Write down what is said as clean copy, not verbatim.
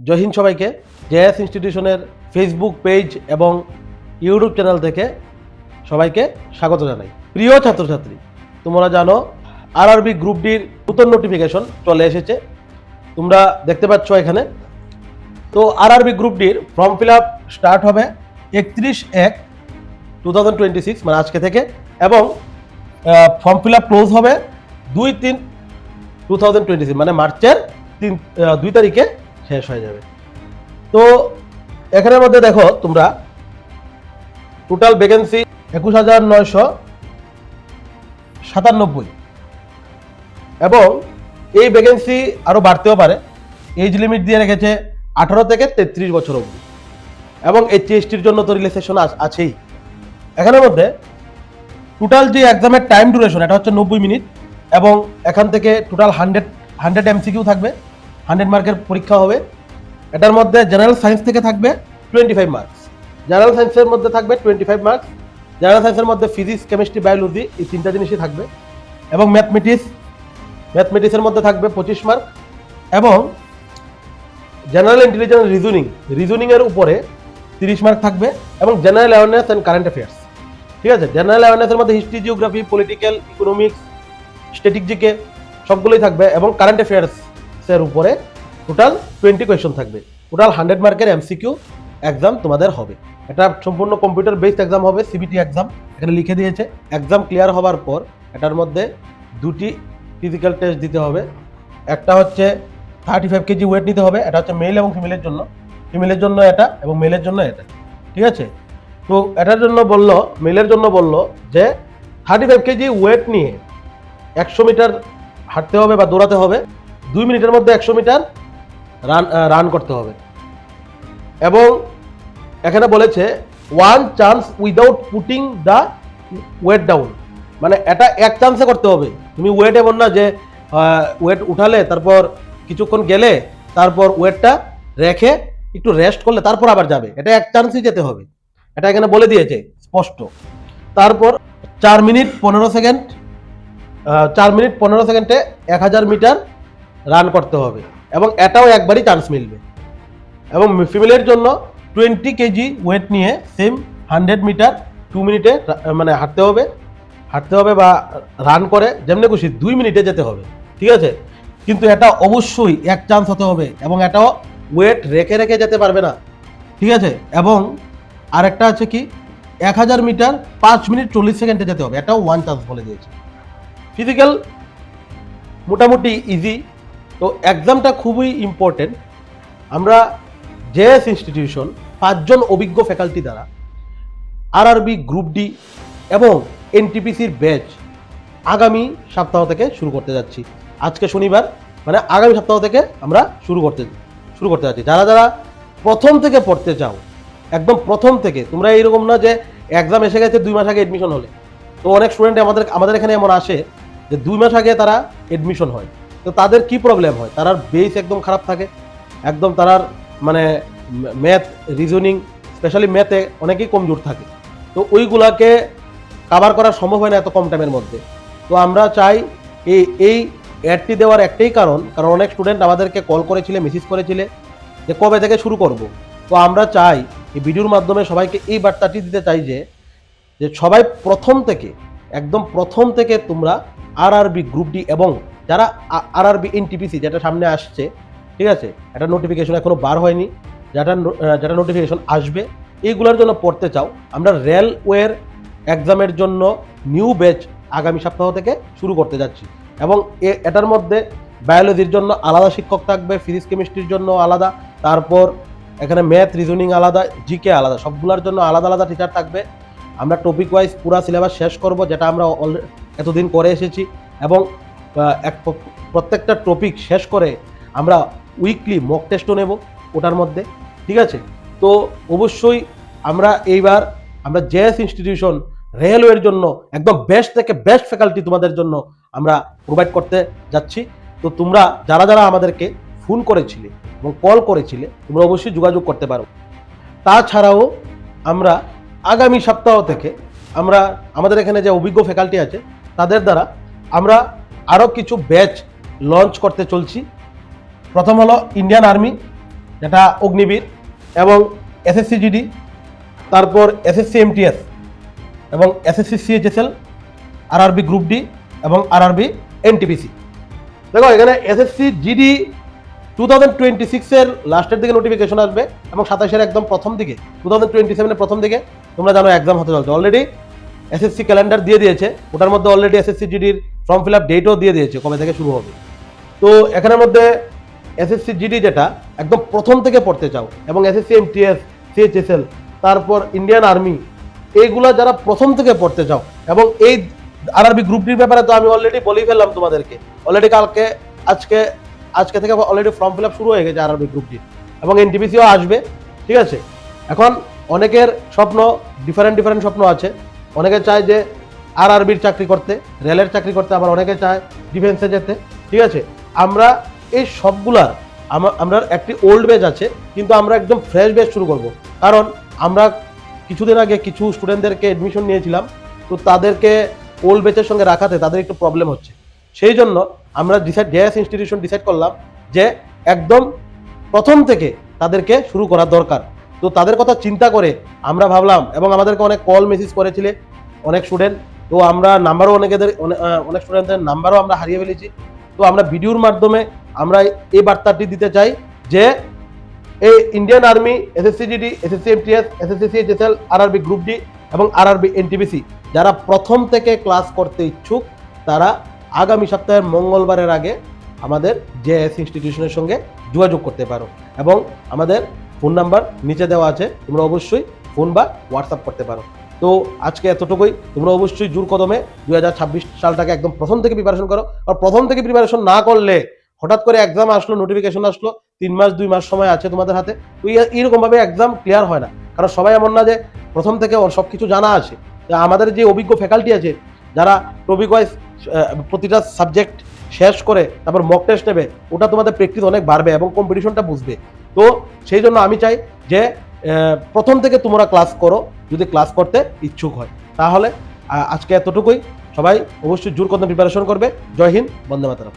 জয় হিন্দ সবাইকে। JS ইনস্টিটিউশনের Facebook page এবং YouTube channel থেকে সবাইকে স্বাগত জানাই। প্রিয় ছাত্রছাত্রী, তোমরা জানো আরআরবি গ্রুপ ডির নতুন নোটিফিকেশন চলে এসেছে, তোমরা দেখতে পাচ্ছ এখানে। তো আরআরবি গ্রুপ ডির ফর্ম ফিল আপ স্টার্ট হবে 31/1/2026 মানে আজকে থেকে, এবং ফর্ম ফিল আপ ক্লোজ হবে 2/3/2026 মানে মার্চের 2 তারিখে শেষ হয়ে যাবে। তো এখানের মধ্যে দেখো তোমরা টোটাল ভ্যাকেন্সি 21,997, এবং এই ভ্যাকেন্সি আরো বাড়তেও পারে। এজ লিমিট দিয়ে রেখেছে 18 থেকে 33 বছর অবধি, এবং HSTর জন্য তো রিল্যাক্সেশন আছেই। এখানের মধ্যে টোটাল যে এক্সামের টাইম ডিউরেশন এটা হচ্ছে 90 মিনিট, এবং এখান থেকে টোটাল 100 MCQ থাকবে, 100 মার্কের পরীক্ষা হবে। এটার মধ্যে জেনারেল সায়েন্স থেকে থাকবে 25 মার্কস, জেনারেল সায়েন্সের মধ্যে থাকবে 25 মার্কস, জেনারেল সায়েন্সের মধ্যে ফিজিক্স, কেমিস্ট্রি, বায়োলজি এই তিনটা জিনিসই থাকবে, এবং ম্যাথমেটিক্সের মধ্যে থাকবে 25 মার্ক, এবং জেনারেল ইন্টেলিজেন্স রিজনিং এর উপরে 30 মার্ক থাকবে, এবং general awareness and current affairs. ঠিক আছে, জেনারেল অ্যাওয়ারনেসের মধ্যে history, geography, political, economics, static GK সবগুলোই থাকবে, এবং কারেন্ট অ্যাফেয়ার্সের উপরে টোটাল 20 কোয়েশ্চন থাকবে। টোটাল 100 মার্কের MCQ এক্সাম তোমাদের হবে। এটা সম্পূর্ণ কম্পিউটার বেসড এক্সাম হবে, CBT এক্সাম এখানে লিখে দিয়েছে। এক্সাম ক্লিয়ার হওয়ার পর এটার মধ্যে দুটি ফিজিক্যাল টেস্ট দিতে হবে। একটা হচ্ছে 35 কেজি ওয়েট নিতে হবে, এটা হচ্ছে মেল এবং ফিমেলের জন্য এটা, এবং মেলের জন্য এটা। ঠিক আছে, তো এটার জন্য মেলের জন্য বললো যে 35 কেজি ওয়েট নিয়ে 100 মিটার হাঁটতে হবে বা দৌড়াতে হবে, 2 মিনিটের মধ্যে 100 মিটার রান করতে হবে। এবং এখানে বলেছে 1 chance without putting the weight down, মানে এটা এক চান্সে করতে হবে। তুমি ওয়েট এমন না যে ওয়েট উঠালে তারপর কিছুক্ষণ গেলে তারপর ওয়েটটা রেখে একটু রেস্ট করলে তারপর আবার যাবে, এটা এক চান্সই যেতে হবে, এটা এখানে বলে দিয়েছে স্পষ্ট। তারপর 4 মিনিট 15 সেকেন্ড 1000 মিটার রান করতে হবে, এবং এটাও একবারই চান্স মিলবে। এবং ফিমেলের জন্য 20 কেজি ওয়েট নিয়ে সেম 100 মিটার 2 মিনিটে মানে হাঁটতে হবে বা রান করে যেমনি খুশি 2 মিনিটে যেতে হবে। ঠিক আছে, কিন্তু এটা অবশ্যই এক চান্স হতে হবে, এবং এটাও ওয়েট রেখে যেতে পারবে না। ঠিক আছে, এবং আরেকটা আছে কি 1000 মিটার 5 মিনিট 40 সেকেন্ডে যেতে হবে, এটাও 1 চান্স বলে দিয়েছে। ফিজিক্যাল মোটামুটি ইজি। তো এক্সামটা খুবই ইম্পর্টেন্ট। আমরা জেএস ইনস্টিটিউশন 5 জন অভিজ্ঞ ফ্যাকাল্টি দ্বারা আরআরবি গ্রুপ ডি এবং এনটিপিসির ব্যাচ আগামী সপ্তাহ থেকে শুরু করতে যাচ্ছি। আজকে শনিবার, মানে আগামী সপ্তাহ থেকে আমরা শুরু করতে যাচ্ছি। যারা প্রথম থেকে পড়তে চাও, একদম প্রথম থেকে, তোমরা এইরকম না যে এক্সাম এসে গেছে 2 মাস আগে এডমিশন হলে। তো অনেক স্টুডেন্ট আমাদের এখানে এমন আসে যে 2 মাস আগে তারা এডমিশন হয়। তো তাদের কি প্রবলেম হয়, তার বেস একদম খারাপ থাকে, একদম তার মানে ম্যাথ, রিজনিং, স্পেশালি ম্যাথে অনেকেই কমজোর থাকে। তো ওইগুলাকে কাভার করা সম্ভব হয় না এত কম টাইমের মধ্যে। তো আমরা চাই এই অ্যাডটি দেওয়ার একটাই কারণ অনেক স্টুডেন্ট আমাদেরকে কল করেছিলে, মেসেজ করেছিলে যে কবে থেকে শুরু করব। তো আমরা চাই এই ভিডিওর মাধ্যমে সবাইকে এই বার্তাটি দিতে চাই যে সবাই একদম প্রথম থেকে তোমরা আরআরবি গ্রুপ ডি এবং যারা আরআরবি এনটিপিসি যেটা সামনে আসছে, ঠিক আছে, এটা নোটিফিকেশন এখনো বার হয়নি, যেটা নোটিফিকেশন আসবে, এইগুলোর জন্য পড়তে চাও, আমরা রেলওয়ের এক্সামের জন্য নিউ ব্যাচ আগামী সপ্তাহ থেকে শুরু করতে যাচ্ছি। এবং এটার মধ্যে বায়োলজির জন্য আলাদা শিক্ষক থাকবে, ফিজিক্স কেমিস্ট্রির জন্য আলাদা, তারপর এখানে ম্যাথ, রিজনিং আলাদা, জিকে আলাদা, সবগুলোর জন্য আলাদা আলাদা টিচার থাকবে। আমরা টপিক ওয়াইজ পুরা সিলেবাস শেষ করব, যেটা আমরা এতদিন করে এসেছি, এবং প্রত্যেকটা টপিক শেষ করে আমরা উইকলি মক টেস্টও নেব ওটার মধ্যে। ঠিক আছে, তো অবশ্যই এইবার আমরা জেএস ইনস্টিটিউশন রেলওয়ের জন্য একদম বেস্ট থেকে বেস্ট ফ্যাকাল্টি তোমাদের জন্য আমরা প্রোভাইড করতে যাচ্ছি। তো তোমরা যারা আমাদেরকে ফোন করেছিলে এবং কল করেছিলে, তোমরা অবশ্যই যোগাযোগ করতে পারো। তাছাড়াও আমরা আগামী সপ্তাহ থেকে আমাদের এখানে যে অভিজ্ঞ ফ্যাকাল্টি আছে তাদের দ্বারা আমরা আরও কিছু ব্যাচ লঞ্চ করতে চলছি। প্রথম হলো ইন্ডিয়ান আর্মি, যেটা অগ্নিবীর, এবং এসএসসি জিডি, তারপর এসএসসি এমটিএস এবং SSC CHSL, RRB group D এবং আরআরবি এনটিপিসি। দেখো এখানে এসএসসি জিডি 2026-এর লাস্টের দিকে নোটিফিকেশন আসবে এবং 27-এর একদম প্রথম দিকে 2027-এর প্রথম দিকে তোমরা জানো এক্সাম হতে চলছে। অলরেডি এসএসসি ক্যালেন্ডার দিয়ে দিয়েছে, ওটার মধ্যে অলরেডি এসএসসি জিডির ফর্ম ফিল আপ ডেটও দিয়ে দিয়েছে কবে থেকে শুরু হবে। তো এখানের মধ্যে এসএসসি জিডি যেটা একদম প্রথম থেকে পড়তে চাও এবং এসএসসি এমটিএস, সিএইচএসএল, তারপর ইন্ডিয়ান আর্মি, এইগুলা যারা প্রথম থেকে পড়তে চাও, এবং এই আরআরবি গ্রুপ ডির ব্যাপারে তো আমি অলরেডি বলেই ফেললাম তোমাদেরকে, অলরেডি কালকে আজকে থেকে অলরেডি ফর্ম ফিল আপ শুরু হয়ে গেছে আরআরবি গ্রুপ ডি, এবং এনটিপিসিও আসবে। ঠিক আছে, এখন অনেকের স্বপ্ন ডিফারেন্ট স্বপ্ন আছে। অনেকে চায় যে আরআরবির চাকরি করতে, রেলের চাকরি করতে, আবার অনেকে চায় ডিফেন্সে যেতে। ঠিক আছে, আমরা এই সবগুলার আমরা একটি ওল্ড ব্যাচ আছে, কিন্তু আমরা একদম ফ্রেশ ব্যাচ শুরু করব। কারণ আমরা কিছুদিন আগে কিছু স্টুডেন্টদেরকে এডমিশন নিয়েছিলাম, তো তাদেরকে ওল্ড ব্যাচের সঙ্গে রাখাতে তাদের একটু প্রবলেম হচ্ছে। সেই জন্য আমরা জেএস ইনস্টিটিউশন ডিসাইড করলাম যে একদম প্রথম থেকে তাদেরকে শুরু করা দরকার। তো তাদের কথা চিন্তা করে আমরা ভাবলাম, এবং আমাদেরকে অনেক কল মেসেজ করেছিলে অনেক স্টুডেন্ট, তো আমরা নাম্বারও অনেক স্টুডেন্টদের নাম্বারও আমরা হারিয়ে ফেলেছি। তো আমরা ভিডিওর মাধ্যমে আমরা এই বার্তাটি দিতে চাই যে এই Indian army, SSC GD, SSC MTS, SSC CHSL, RRB group D এবং আরআরবি এনটিপিসি যারা প্রথম থেকে ক্লাস করতে ইচ্ছুক, তারা আগামী সপ্তাহের মঙ্গলবারের আগে আমাদের জেএস ইনস্টিটিউশনের সঙ্গে যোগাযোগ করতে পারো, এবং আমাদের ফোন নাম্বার নিচে দেওয়া আছে, তোমরা অবশ্যই ফোন বা হোয়াটসঅ্যাপ করতে পারো। তো আজকে এতটুকুই। তোমরা অবশ্যই জোর কদমে 2026 সালটাকে একদম প্রথম থেকে প্রিপারেশন করো। আর প্রথম থেকে প্রিপারেশন না করলে হঠাৎ করে এক্সাম আসলো, নোটিফিকেশন আসলো, 3 মাস 2 মাস সময় আছে তোমাদের হাতে, তো এইরকমভাবে এক্সাম ক্লিয়ার হয় না। কারণ সবাই এমন না যে প্রথম থেকে ওর সব কিছু জানা আছে। আমাদের যে অভিজ্ঞ ফ্যাকাল্টি আছে, যারা টপিক ওয়াইজ প্রতিটা সাবজেক্ট শেষ করে তারপর মক টেস্ট নেবে, ওটা তোমাদের প্র্যাকটিস অনেক বাড়বে এবং কম্পিটিশনটা বুঝবে। তো সেই জন্য আমি চাই যে প্রথম থেকে তোমরা ক্লাস করো, যদি ক্লাস করতে ইচ্ছুক হয়। তাহলে আজকে এতটুকুই। সবাই অবশ্যই জোর কদমে প্রিপারেশন করবে। জয় হিন্দ, বন্দে মাতরম।